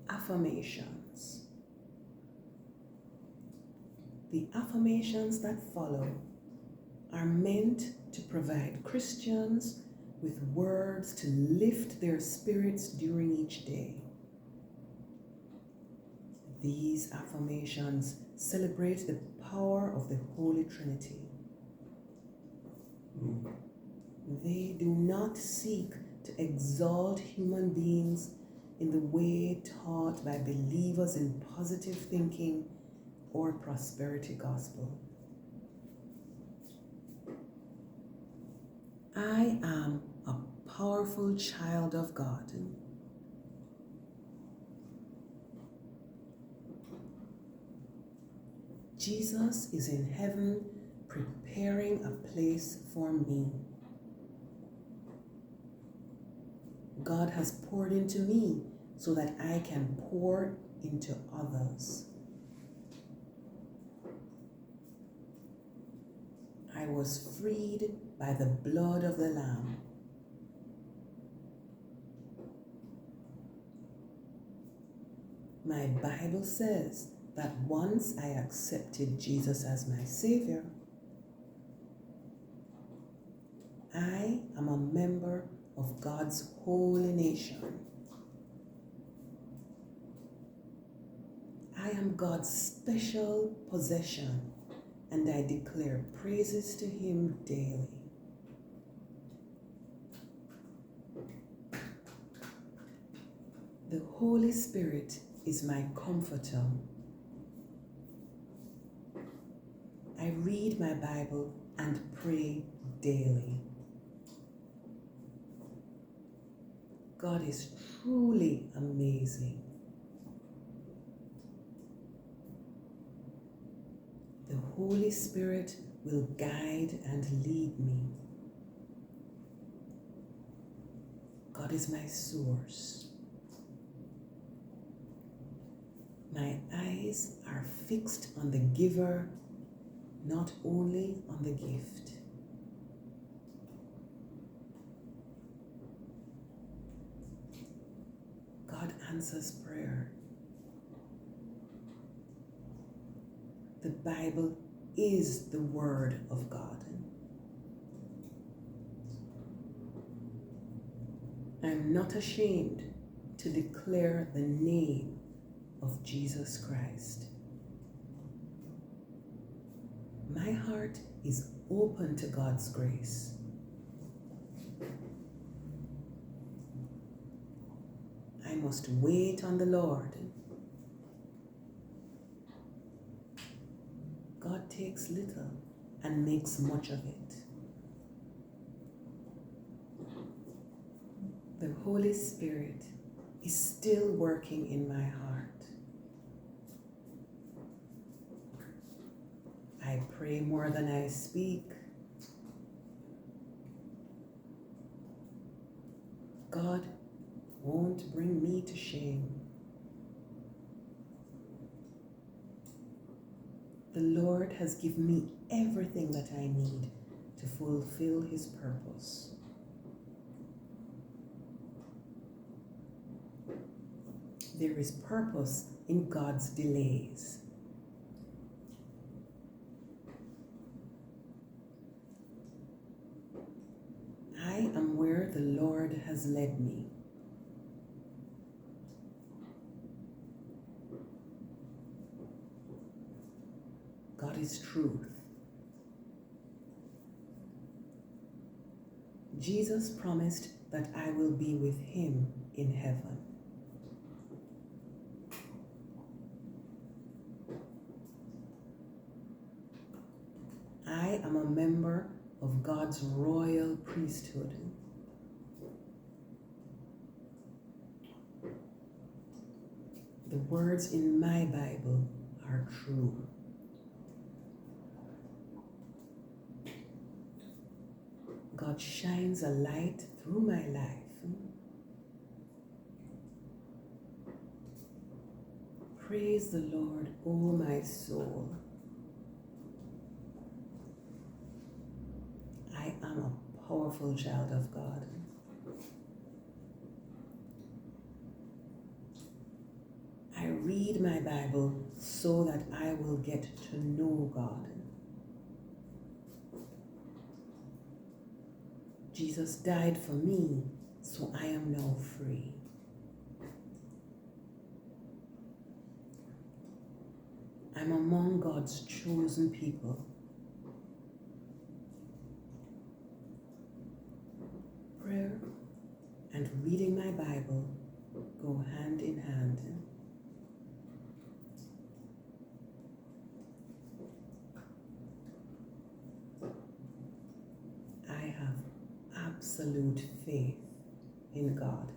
Affirmations. The affirmations that follow are meant to provide Christians with words to lift their spirits during each day. These affirmations celebrate the power of the Holy Trinity. They do not seek to exalt human beings in the way taught by believers in positive thinking or prosperity gospel. I am a powerful child of God. Jesus is in heaven preparing a place for me. God has poured into me so that I can pour into others. I was freed by the blood of the Lamb. My Bible says that once I accepted Jesus as my Savior, I am a member of God's holy nation. I am God's special possession, and I declare praises to Him daily. The Holy Spirit is my comforter. I read my Bible and pray daily. God is truly amazing. The Holy Spirit will guide and lead me. God is my source. My eyes are fixed on the giver, not only on the gift. God answers prayer. The Bible is the Word of God. I'm not ashamed to declare the name of Jesus Christ. My heart is open to God's grace. I must wait on the Lord. God takes little and makes much of it. The Holy Spirit is still working in my heart. I pray more than I speak. God won't bring me to shame. The Lord has given me everything that I need to fulfill His purpose. There is purpose in God's delays. I am where the Lord has led me. God is truth. Jesus promised that I will be with Him in heaven. I am a member of God's royal priesthood. The words in my Bible are true. God shines a light through my life. Praise the Lord, O my soul. I am a powerful child of God. read my Bible so that I will get to know God. Jesus died for me, so I am now free. I'm among God's chosen people. Prayer and reading my Bible go hand in hand. I have absolute faith in God.